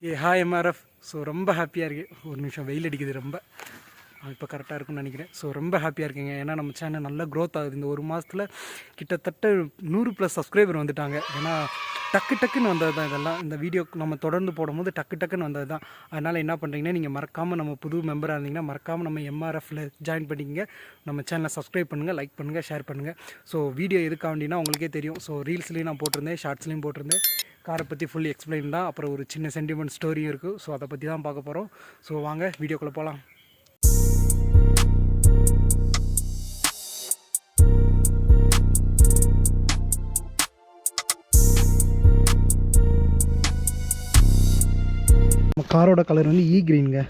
Hi MRF. So ரொம்ப ஹாப்பியாக இருக்கு. ஒரு நிமிஷம் வெயில் அடிக்குது ரொம்ப. இப்போ கரெக்டாக இருக்கும்னு நினைக்கிறேன். ஸோ ரொம்ப ஹாப்பியாக இருக்குங்க. ஏன்னா நம்ம சேனல் நல்லா க்ரோத் ஆகுது. இந்த ஒரு மாதத்தில் கிட்டத்தட்ட 100+ சப்ஸ்கிரைபர் வந்துட்டாங்க. ஏன்னா டக்குன்னு வந்தது தான் இதெல்லாம். இந்த வீடியோ நம்ம தொடர்ந்து போடும்போது டக்குன்னு வந்தது தான். அதனால் என்ன பண்ணுறீங்கன்னா, நீங்கள் மறக்காமல் நம்ம புது மெம்பராக இருந்தீங்கன்னா மறக்காமல் நம்ம எம்ஆர்எஃப்பில் ஜாயின் பண்ணிக்கங்க. நம்ம சேனலை சப்ஸ்கிரைப் பண்ணுங்கள், லைக் பண்ணுங்கள், ஷேர் பண்ணுங்கள். ஸோ வீடியோ எதுக்காண்டினா உங்களுக்கே தெரியும். ஸோ ரீல்ஸ்லேயும் நான் போட்டிருந்தேன், ஷார்ட்ஸ்லேயும் போட்டிருந்தேன். காரை பற்றி ஃபுல் எக்ஸ்பிளைன் தான். அப்புறம் ஒரு சின்ன சென்டிமெண்ட் ஸ்டோரியும் இருக்குது. ஸோ அதை பற்றி தான் பார்க்க போகிறோம். ஸோ வாங்க வீடியோக்குள்ளே போகலாம். நம்ம காரோட கலர் வந்து க்ரீனுங்க.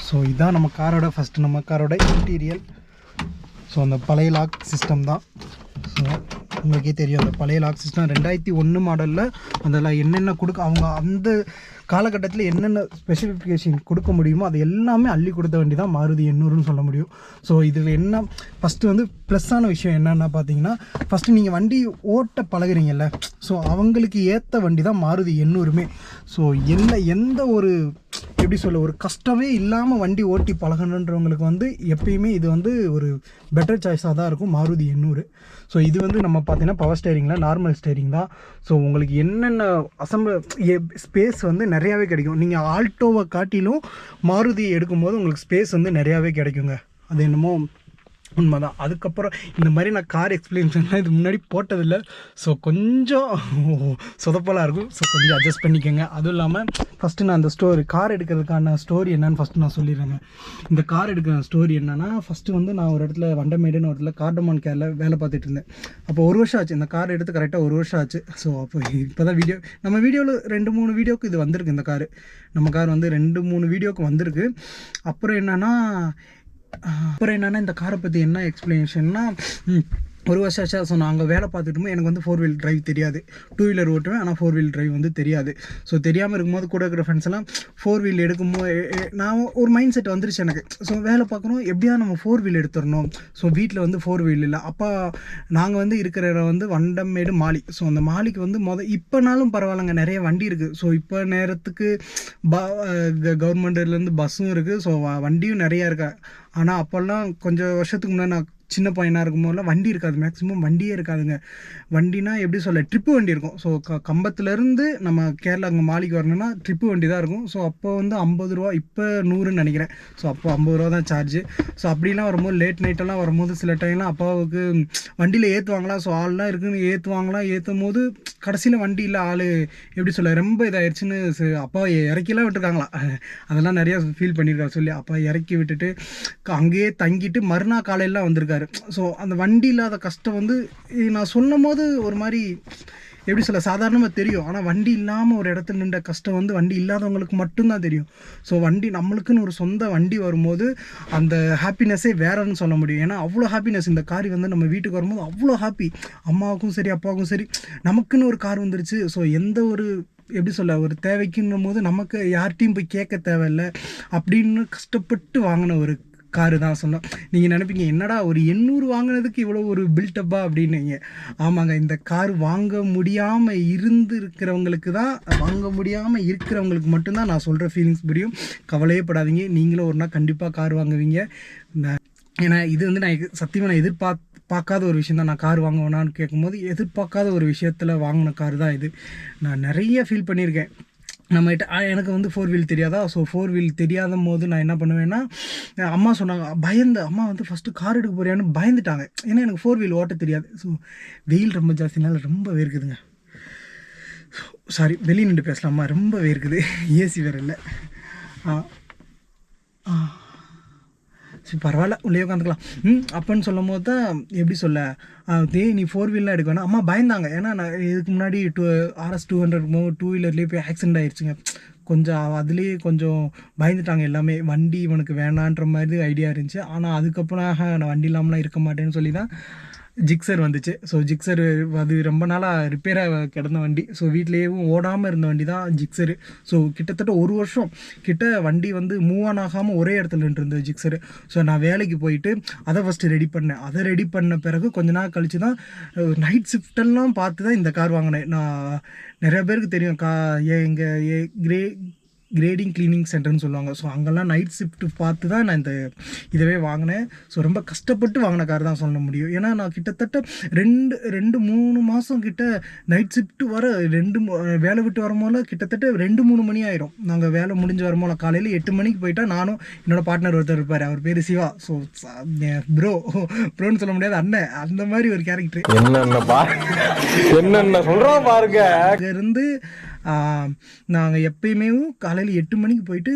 ஸோ இதுதான் நம்ம காரோட ஃபஸ்ட்டு நம்ம காரோட இன்டீரியல். ஸோ அந்த பழைய லாக் சிஸ்டம் தான். ஸோ உங்களுக்கே தெரியும், அந்த பழைய லாக் சிஸ்டம் 2001 மாடலில் அதெல்லாம் என்னென்ன அவங்க அந்த காலகட்டத்தில் என்னென்ன ஸ்பெசிஃபிகேஷன் கொடுக்க முடியுமோ அது எல்லாமே அள்ளி கொடுத்த வண்டி தான் மாருதி 800ன்னு சொல்ல முடியும். ஸோ இதில் என்ன ஃபஸ்ட்டு வந்து ப்ளஸ்ஸான விஷயம் என்னென்னா பார்த்தீங்கன்னா, ஃபஸ்ட்டு நீங்கள் வண்டி ஓட்ட பழகுறீங்கல்ல, ஸோ அவங்களுக்கு ஏற்ற வண்டி தான் மாருதி 800மே. ஸோ எந்த ஒரு எப்படி சொல்ல, ஒரு கஷ்டமே இல்லாமல் வண்டி ஓட்டி பழகணுன்றவங்களுக்கு வந்து எப்பயுமே இது வந்து ஒரு பெட்டர் சாய்ஸாக தான் இருக்கும் மாருதி 800. ஸோ இது வந்து நம்ம பார்த்தீங்கன்னா பவர் ஸ்டேரிங்கில் நார்மல் ஸ்டேரிங் தான். ஸோ உங்களுக்கு என்னென்ன ஸ்பேஸ் வந்து நிறையாவே கிடைக்கும். நீங்கள் ஆல்டோவை காட்டிலும் மாருதி எடுக்கும்போது உங்களுக்கு ஸ்பேஸ் வந்து நிறையாவே கிடைக்குங்க. அது என்னமோ உண்மைதான். அதுக்கப்புறம் இந்த மாதிரி நான் கார் எக்ஸ்பிளேஷன்லாம் இது முன்னாடி போட்டதில்லை. ஸோ கொஞ்சம் சொதப்பலாக இருக்கும். ஸோ கொஞ்சம் அட்ஜஸ்ட் பண்ணிக்கோங்க. அதுவும் இல்லாமல் ஃபஸ்ட்டு நான் அந்த கார் எடுக்கிறதுக்கான ஸ்டோரி என்னன்னு ஃபஸ்ட்டு நான் சொல்லிடுறேங்க. இந்த கார் எடுக்கிற ஸ்டோரி என்னென்னா, ஃபஸ்ட்டு வந்து நான் ஒரு இடத்துல வண்டமேடுன்னு ஒரு இடத்துல கார்டமான் கேரில் வேலை பார்த்துட்டு இருந்தேன். அப்போ 1 வருஷம் ஆச்சு. இந்த கார் எடுத்து கரெக்டாக 1 வருஷம் ஆச்சு. ஸோ அப்போ இப்போ தான் நம்ம வீடியோவில் 2-3 வீடியோக்கு இது வந்திருக்கு. இந்த கார் நம்ம கார் வந்து 2-3 வீடியோக்கு வந்திருக்கு. அப்புறம் என்னென்னா இந்த காரை பற்றி என்ன எக்ஸ்ப்ளனேஷன்னா, 1 வருஷம் ஆச்சா. ஸோ நான் அங்கே வேலை பார்த்துட்டு எனக்கு வந்து 4 வீல் டிரைவ் தெரியாது. 2 வீலர் ஓட்டுவேன், ஆனால் 4 வீல் டிரைவ் வந்து தெரியாது. ஸோ தெரியாமல் இருக்கும்போது கூட இருக்கிற ஃப்ரெண்ட்ஸ் எல்லாம் 4 வீல் எடுக்கும்போது நான் ஒரு மைண்ட் செட் வந்துருச்சு எனக்கு. ஸோ வேலை பார்க்கணும், எப்படியா நம்ம 4 வீல் எடுத்துடணும். ஸோ வீட்டில் வந்து 4 வீல் இல்லை. அப்போ நாங்கள் வந்து இருக்கிற இடம் வந்து வண்டமேடு மாலி. ஸோ அந்த மாலிக்கு வந்து இப்போனாலும் பரவாயில்லைங்க, நிறைய வண்டி இருக்குது. ஸோ இப்போ நேரத்துக்கு கவர்மெண்ட்லேருந்து பஸ்ஸும் இருக்குது. ஸோ வண்டியும் நிறையா இருக்கா. ஆனால் அப்போல்லாம் கொஞ்சம் வருஷத்துக்கு முன்னாடி நான் சின்ன பையனாக இருக்கும்போதெல்லாம் வண்டி இருக்காது. மேக்ஸிமம் வண்டியே இருக்காதுங்க. வண்டினா எப்படி சொல்ல, ட்ரிப்பு வண்டி இருக்கும். ஸோ கம்பத்துலேருந்து நம்ம கேரளா அங்கே மாலிக்கு வரணும்னா ட்ரிப்பு வண்டி தான் இருக்கும். ஸோ அப்போ வந்து 50 ரூபா, இப்போ 100ன்னு நினைக்கிறேன். ஸோ அப்போ 50 ரூபா தான் சார்ஜு. ஸோ அப்படிலாம் வரும்போது லேட் நைட்டெல்லாம் வரும்போது சில டைம்லாம் அப்பாவுக்கு வண்டியில் ஏற்றுவாங்களா. ஸோ ஆள்லாம் இருக்குன்னு ஏற்றும் போது கடைசியில் வண்டி இல்லை, ஆள் எப்படி சொல்ல ரொம்ப இதாகிடுச்சின்னு அப்பா இறக்கிலாம் விட்டுருக்காங்களா. அதெல்லாம் நிறையா ஃபீல் பண்ணியிருக்காரு. சொல்லி அப்பா இறக்கி விட்டுட்டு அங்கேயே தங்கிட்டு மறுநாள் காலையிலாம் வந்திருக்காரு. ஸோ அந்த வண்டி இல்லாத கஷ்டம் வந்து நான் சொல்லும் போது ஒரு மாதிரி எப்படி சொல்ல சாதாரணமாக தெரியும். ஆனால் வண்டி இல்லாமல் ஒரு இடத்துல நின்ற கஷ்டம் வந்து வண்டி இல்லாதவங்களுக்கு மட்டும்தான் தெரியும். ஸோ வண்டி நம்மளுக்குன்னு ஒரு சொந்த வண்டி வரும்போது அந்த ஹாப்பினஸ்ஸே வேறன்னு சொல்ல முடியும். ஏன்னா அவ்வளோ ஹாப்பினஸ். இந்த கார் வந்து நம்ம வீட்டுக்கு வரும்போது அவ்வளோ ஹாப்பி. அம்மாவுக்கும் சரி அப்பாவுக்கும் சரி, நமக்குன்னு ஒரு கார் வந்துருச்சு. ஸோ எந்த ஒரு எப்படி சொல்ல, ஒரு தேவைக்குன்னும் போது நமக்கு யார்கிட்டையும் போய் கேட்க தேவையில்லை அப்படின்னு கஷ்டப்பட்டு வாங்கின ஒரு காரு தான் சொன்னோம். நீங்கள் நினைப்பீங்க, என்னடா ஒரு 800 வாங்கினதுக்கு இவ்வளோ ஒரு பில்டப்பா அப்படின்னீங்க. ஆமாங்க, இந்த கார் வாங்க முடியாமல் இருக்கிறவங்களுக்கு மட்டும்தான் நான் சொல்கிற ஃபீலிங்ஸ் புரியும். கவலையே படாதீங்க, நீங்களும் ஒரு நாள் கண்டிப்பாக கார் வாங்குவீங்க. ஏன்னா இது வந்து நான் சத்தியமாக நான் பார்க்காத ஒரு விஷயம் தான். நான் கார் வாங்க வேணான்னு கேட்கும்போது எதிர்பார்க்காத ஒரு விஷயத்தில் வாங்கின கார் தான் இது. நான் நிறைய ஃபீல் பண்ணியிருக்கேன். எனக்கு வந்து 4 வீல் தெரியாதா. ஸோ 4 வீல் தெரியாத போது நான் என்ன பண்ணுவேன்னா, அம்மா சொன்னாங்க, அம்மா வந்து ஃபஸ்ட்டு கார் எடுக்க போறியான்னு பயந்துட்டாங்க. ஏன்னா எனக்கு 4 வீல் ஓட்ட தெரியாது. ஸோ வெயில் ரொம்ப ஜாஸ்தினால ரொம்ப வேர்க்குதுங்க. சாரி, வெளியே நின்று பேசலாமா, ரொம்ப வேர்க்குது. ஏசி வேறு இல்லை. சரி பரவாயில்ல, உள்ளே உட்காந்துக்கலாம் அப்போன்னு சொல்லும் போது தான் எப்படி சொல்ல, நீ 4 வீல்லாம் எடுக்க வேணாம். அம்மா பயந்தாங்க. ஏன்னா நான் இதுக்கு முன்னாடி RS 200 2 வீலர்லேயே போய் ஆக்சிடென்ட் ஆகிடுச்சுங்க. கொஞ்சம் அதுலேயே கொஞ்சம் பயந்துட்டாங்க எல்லாமே. வண்டி இவனுக்கு வேணான்ற மாதிரி ஐடியா இருந்துச்சு. ஆனால் அதுக்கப்புறம் நான் வண்டி இல்லாமலாம் இருக்க மாட்டேன்னு சொல்லி தான் ஜிக்ஸர் வந்துச்சு. ஸோ ஜிக்ஸர் அது ரொம்ப நாளாக ரிப்பேராக கிடந்த வண்டி. ஸோ வீட்லேயும் ஓடாமல் இருந்த வண்டி தான் ஜிக்ஸரு. ஸோ கிட்டத்தட்ட 1 வருஷம் கிட்ட வண்டி வந்து மூவ் ஆன் ஆகாமல் ஒரே இடத்துல இருந்தது ஜிக்ஸரு. ஸோ நான் வேலைக்கு போயிட்டு அதை ஃபஸ்ட்டு ரெடி பண்ணேன். அதை ரெடி பண்ண பிறகு கொஞ்ச நாள் கழித்து தான் நைட் ஷிஃப்டெல்லாம் பார்த்து தான் இந்த கார் வாங்கினேன். நான் நிறைய பேருக்கு தெரியும் எங்கள் கிரேடிங் கிளீனிங் சென்டர்னு சொல்லுவாங்க. ஸோ அங்கெல்லாம் நைட் ஷிஃப்ட் பார்த்து தான் நான் இந்த இதவே வாங்கினேன். ஸோ ரொம்ப கஷ்டப்பட்டு வாங்கின கார் தான் சொல்ல முடியும். ஏன்னா நான் கிட்டத்தட்ட 2-3 மாதம் கிட்ட நைட் ஷிஃப்ட்டு வேலை விட்டு வரும்போது கிட்டத்தட்ட 2-3 மணி ஆயிரும். நாங்கள் வேலை முடிஞ்சு வரும்போது காலையில் 8 மணிக்கு போயிட்டா நானும் என்னோடய பார்ட்னர் ஒருத்தர் இருப்பார். அவர் பேர் சிவா. ஸோ ப்ரோன்னு சொல்ல முடியாது, அண்ணன், அந்த மாதிரி ஒரு கேரக்டர். என்னென்ன சொல்கிறோம் பாருங்க. அங்கேருந்து நாங்கள் எப்பயுமே காலையில் 8 மணிக்கு போயிட்டு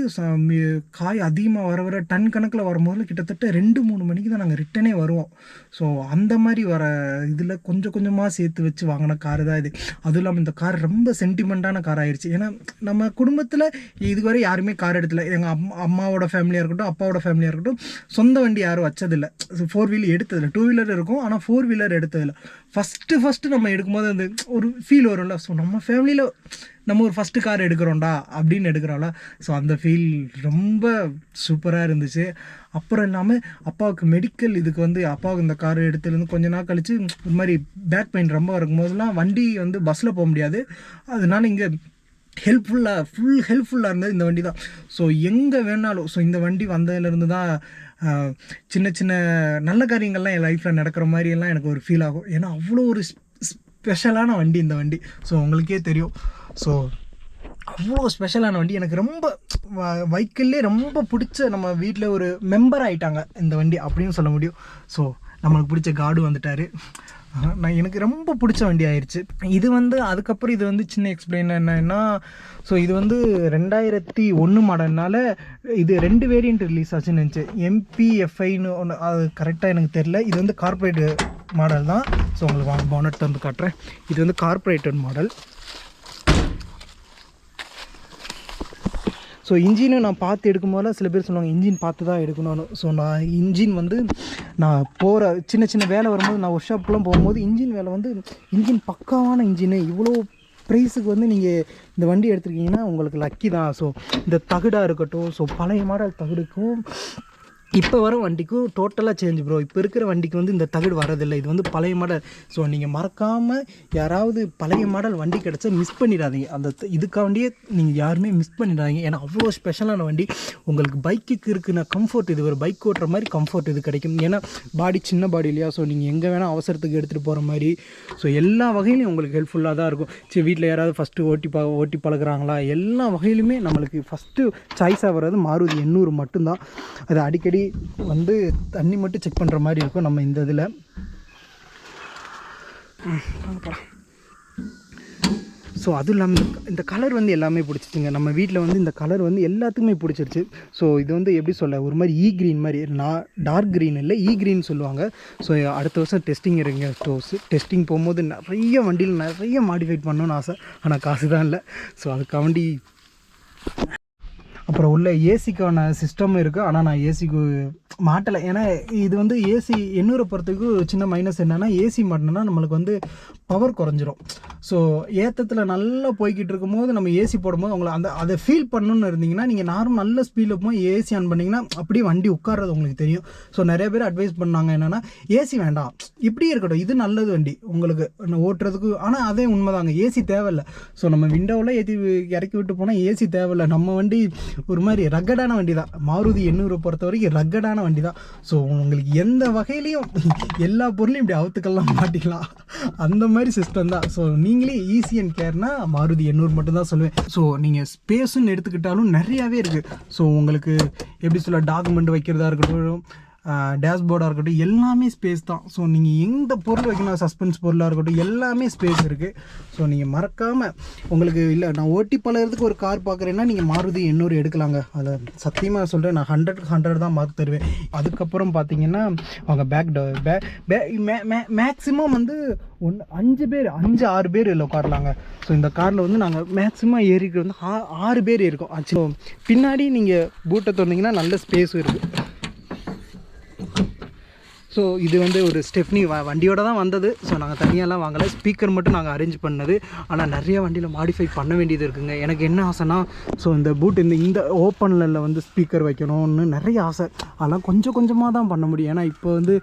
காய் அதிகமாக வர டன் கணக்கில் வரும்போது கிட்டத்தட்ட 2-3 மணிக்கு தான் நாங்கள் ரிட்டனே வருவோம். ஸோ அந்த மாதிரி வர இதில் கொஞ்சம் கொஞ்சமாக சேர்த்து வச்சு வாங்கின கார் தான் இது. அதுவும் இல்லாமல் இந்த கார் ரொம்ப சென்டிமெண்ட்டான கார் ஆயிடுச்சு. ஏன்னா நம்ம குடும்பத்தில் இதுவரை யாருமே கார் எடுத்தல. எங்கள் அம்மாவோட ஃபேமிலியாக இருக்கட்டும், அப்பாவோட ஃபேமிலியாக இருக்கட்டும், சொந்த வண்டி யாரும் வச்சதில்லை. 4 வீலர் எடுத்ததில்லை. 2 வீலர் இருக்கும், ஆனால் 4 வீலர் எடுத்ததில்லை. ஃபஸ்ட்டு நம்ம எடுக்கும்போது அந்த ஒரு ஃபீல் வரும்ல. ஸோ நம்ம ஃபேமிலியில் நம்ம ஒரு ஃபஸ்ட்டு கார் எடுக்கிறோம்டா அப்படின்னு எடுக்கிறோம்ல. ஸோ அந்த ஃபீல் ரொம்ப சூப்பராக இருந்துச்சு. அப்புறம் இல்லாமல் அப்பாவுக்கு மெடிக்கல் இதுக்கு வந்து அப்பாவுக்கு இந்த கார் எடுத்துலேருந்து கொஞ்ச நாள் கழித்து ஒரு மாதிரி பேக் பெயின் ரொம்ப இருக்கும்போதெல்லாம் வண்டி வந்து பஸ்ஸில் போக முடியாது. அதனால இங்கே ஹெல்ப்ஃபுல்லாக இருந்தது இந்த வண்டி தான். ஸோ எங்கே வேணாலும் இந்த வண்டி வந்ததுலேருந்து தான் சின்ன சின்ன நல்ல காரியங்கள்லாம் என் லைஃப்பில் நடக்கிற மாதிரியெல்லாம் எனக்கு ஒரு ஃபீல் ஆகும். ஏன்னா அவ்வளோ ஒரு ஸ்பெஷலான வண்டி இந்த வண்டி. ஸோ உங்களுக்கே தெரியும். ஸோ அவ்வளோ ஸ்பெஷலான வண்டி. எனக்கு ரொம்ப வைக்கிள்லே ரொம்ப பிடிச்ச, நம்ம வீட்டில் ஒரு மெம்பர் ஆகிட்டாங்க இந்த வண்டி அப்படின்னு சொல்ல முடியும். ஸோ நம்மளுக்கு பிடிச்ச காடு வந்துட்டார். எனக்கு ரொம்ப பிடிச்ச வண்டி ஆயிடுச்சு இது வந்து. அதுக்கப்புறம் இது வந்து சின்ன எக்ஸ்பிளைன் என்னன்னா, ஸோ இது வந்து 2001 மாடல்னால இது 2 வேரியண்ட் ரிலீஸ் ஆச்சுன்னு இருந்துச்சு. MPFIன்னு ஒன்று, அது கரெக்டாக எனக்கு தெரில. இது வந்து கார்பரேட் மாடல் தான். ஸோ உங்களுக்கு வாங்க பானட் வந்து காட்டுறேன். இது வந்து கார்பரேட்டட் மாடல். ஸோ இன்ஜினை நான் பார்த்து எடுக்கும்போது சில பேர் சொல்லுவாங்க இன்ஜின் பார்த்து தான் எடுக்கணும்னு. ஸோ நான் இன்ஜின் வந்து நான் போகிற சின்ன வேலை வரும்போது, நான் ஒர்க் ஷாப்லாம் போகும்போது இன்ஜின் வேலை வந்து இன்ஜின் பக்காவான இன்ஜினு. இவ்வளோ ப்ரைஸுக்கு வந்து நீங்கள் இந்த வண்டி எடுத்துருக்கீங்கன்னா உங்களுக்கு லக்கி தான். ஸோ இந்த தகுடாக இருக்கட்டும், ஸோ பழைய மாடல் தகுடுக்கும் இப்போ வர வண்டிக்கும் டோட்டலாக சேஞ்ச் ப்ரோ. இப்போ இருக்கிற வண்டிக்கு வந்து இந்த தகுடு வரதில்லை. இது வந்து பழைய மாடல். ஸோ நீங்கள் மறக்காமல் யாராவது பழைய மாடல் வண்டி கிடச்சா மிஸ் பண்ணிடாதீங்க. அந்த இதுக்காண்டியே நீங்கள் யாருமே மிஸ் பண்ணிடாதீங்க. ஏன்னா அவ்வளோ ஸ்பெஷலான வண்டி. உங்களுக்கு பைக்குக்கு இருக்குன்னா கம்ஃபர்ட், இது ஒரு பைக் ஓட்டுற மாதிரி கம்ஃபர்ட் இது கிடைக்கும். ஏன்னா பாடி சின்ன பாடி இல்லையா. ஸோ நீங்கள் எங்கே வேணால் அவசரத்துக்கு எடுத்துகிட்டு போகிற மாதிரி. ஸோ எல்லா வகையிலையும் உங்களுக்கு ஹெல்ப்ஃபுல்லாக தான் இருக்கும். சரி, வீட்டில் யாராவது ஃபஸ்ட்டு ஓட்டி பழகுறாங்களா, எல்லா வகையிலுமே நம்மளுக்கு ஃபஸ்ட்டு சாய்ஸாக வர்றது மாருதி 800 மட்டும்தான். அது அடிக்கடி வந்து தண்ணி மட்டும் செக் பண்ணுற மாதிரி இருக்கும் நம்ம இந்த இதில். ஸோ அதுவும் இல்லாமல் இந்த கலர் வந்து எல்லாமே பிடிச்சிச்சுங்க. நம்ம வீட்டில் வந்து இந்த கலர் வந்து எல்லாத்துக்குமே பிடிச்சிருச்சு. ஸோ இது வந்து எப்படி சொல்ல, ஒரு மாதிரி க்ரீன் மாதிரி, டார்க் க்ரீன் இல்லை, க்ரீன் சொல்லுவாங்க. ஸோ அடுத்த வருஷம் டெஸ்டிங் இருங்க. டெஸ்டிங் போகும்போது நிறைய வண்டியில் நிறைய மாடிஃபைட் பண்ணணும்னு ஆசை. ஆனால் காசு தான் இல்லை. ஸோ அதுக்காண்டி அப்புறம் உள்ள ஏசிக்கான சிஸ்டமும் இருக்குது. ஆனால் நான் ஏசிக்கு மாட்டலை. ஏன்னா இது வந்து ஏசி 800 பொறுத்துக்கு சின்ன மைனஸ் என்னென்னா, ஏசி மாட்டினா நம்மளுக்கு வந்து பவர் குறைஞ்சிரும். ஸோ ஏற்றத்தில் நல்லா போய்கிட்டு இருக்கும்போது நம்ம ஏசி போடும்போது அவங்களை அதை ஃபீல் பண்ணணுன்னு இருந்தீங்கன்னா, நீங்கள் நல்ல ஸ்பீடில் போய் ஏசி ஆன் பண்ணிங்கன்னா அப்படியே வண்டி உட்கார்றது உங்களுக்கு தெரியும். ஸோ நிறைய பேர் அட்வைஸ் பண்ணாங்க என்னென்னா, ஏசி வேண்டாம், இப்படியே இருக்கட்டும், இது நல்லது வண்டி உங்களுக்கு ஓட்டுறதுக்கு. ஆனால் அதே உண்மைதாங்க, ஏசி தேவையில்லை. ஸோ நம்ம விண்டோவில் இறக்கி விட்டு போனால் ஏசி தேவையில்லை. நம்ம வண்டி ஒரு மாதிரி ரக்கடான வண்டி தான். மாருதி 800 பொறுத்த வரைக்கும் ரக்கடான வண்டி தான். ஸோ உங்களுக்கு எந்த வகையிலையும் எல்லா பொருளையும் இப்படி அவுத்துக்கெல்லாம் மாட்டிக்கலாம், அந்த மாதிரி சிஸ்டம் தான். ஸோ நீங்களே ஈஸி அண்ட் கேர்னா மாருதி 800 மட்டும்தான் சொல்லுவேன். ஸோ நீங்கள் ஸ்பேஸுன்னு எடுத்துக்கிட்டாலும் நிறையாவே இருக்குது. ஸோ உங்களுக்கு எப்படி சொல்ல, டாக்குமெண்ட் வைக்கிறதா இருக்கட்டும், டேஷ்போர்டாக இருக்கட்டும், எல்லாமே ஸ்பேஸ் தான். ஸோ நீங்கள் எந்த பொருள் வைக்கணும், சஸ்பென்ஸ் பொருளாக இருக்கட்டும், எல்லாமே ஸ்பேஸ் இருக்குது. ஸோ நீங்கள் மறக்காமல், உங்களுக்கு இல்லை நான் ஓட்டி பழகிறதுக்கு ஒரு கார் பார்க்குறேன்னா நீங்கள் மாருதி 800 எடுக்கலாங்க. அதை சத்தியமாக சொல்கிறேன், நான் 100 தான் மார்க் தருவேன். அதுக்கப்புறம் பார்த்தீங்கன்னா அவங்க மேக்ஸிமம் வந்து 5-6 பேர் இல்லை உட்காரலாங்க. ஸோ இந்த காரில் வந்து நாங்கள் மேக்ஸிமம் ஏறிட்டு வந்து 6 பேர் இருக்கோம். ஆக்சுவலி பின்னாடி நீங்கள் பூட்டை திறந்தீங்கன்னா நல்ல ஸ்பேஸும் இருக்குது. ஸோ இது வந்து ஒரு ஸ்டெப்னி வண்டியோட தான் வந்தது. ஸோ நாங்கள் தனியாலாம் வாங்கலை, ஸ்பீக்கர் மட்டும் நாங்கள் அரேஞ்ச் பண்ணது. ஆனால் நிறைய வண்டியில் மாடிஃபை பண்ண வேண்டியது இருக்குங்க. எனக்கு என்ன ஆசைனா, ஸோ இந்த பூட் இந்த ஓப்பனில் வந்து ஸ்பீக்கர் வைக்கணும்னு நிறைய ஆசை. அதெல்லாம் கொஞ்சம் கொஞ்சமாக தான் பண்ண முடியும். ஏன்னா இப்போ வந்து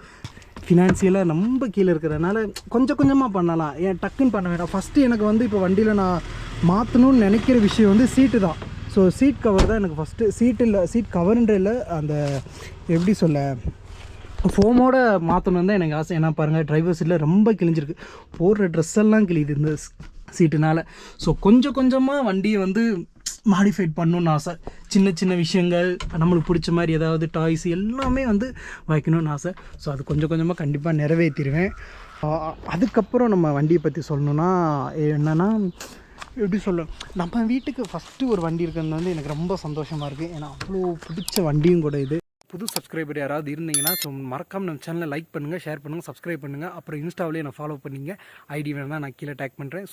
ஃபினான்சியலாக ரொம்ப கீழே இருக்கிறதுனால கொஞ்சம் கொஞ்சமாக பண்ணலாம். ஏன் டக்குன்னு பண்ண வேண்டாம். ஃபஸ்ட்டு எனக்கு வந்து இப்போ வண்டியில் நான் மாற்றணும்னு நினைக்கிற விஷயம் வந்து சீட்டு தான். ஸோ சீட் கவர் தான் எனக்கு ஃபஸ்ட்டு. சீட் கவர்ன்ற இல்லை, அந்த எப்படி சொல்ல, ஃபோமோட மாற்றணும் தான் எனக்கு ஆசை. ஏன்னா பாருங்கள், டிரைவர் சீட்டில் ரொம்ப கிழிஞ்சிருக்கு, போடுற ட்ரெஸ் எல்லாம் கிழியுது இந்த சீட்டுனால். ஸோ கொஞ்சம் கொஞ்சமாக வண்டியை வந்து மாடிஃபைட் பண்ணணுன்னு ஆசை. சின்ன சின்ன விஷயங்கள், நம்மளுக்கு பிடிச்ச மாதிரி ஏதாவது டாய்ஸ் எல்லாமே வந்து வைக்கணும்னு ஆசை. ஸோ அது கொஞ்சம் கொஞ்சமாக கண்டிப்பாக நிறைவேற்றிடுவேன். அதுக்கப்புறம் நம்ம வண்டியை பற்றி சொல்லணுன்னா என்னென்னா, எப்படி சொல்ல, நம்ம வீட்டுக்கு ஃபஸ்ட்டு ஒரு வண்டி இருக்கிறது வந்து எனக்கு ரொம்ப சந்தோஷமாக இருக்குது. ஏன்னா அவ்வளோ பிடிச்ச வண்டியும் கூட இது. புது சப்ஸ்கிரைபர் யாராவது இருந்தீங்கன்னா ஸோ மறக்காமல் நம்ம சேனலை லைக் பண்ணுங்கள், ஷேர் பண்ணுங்கள், சப்ஸ்கிரைப் பண்ணுங்கள். அப்புறம் இன்ஸ்டாவிலேயே நான் ஃபாலோ பண்ணிங்க. ஐடி வேணால் நான் கீழே டேக் பண்ணுறேன்.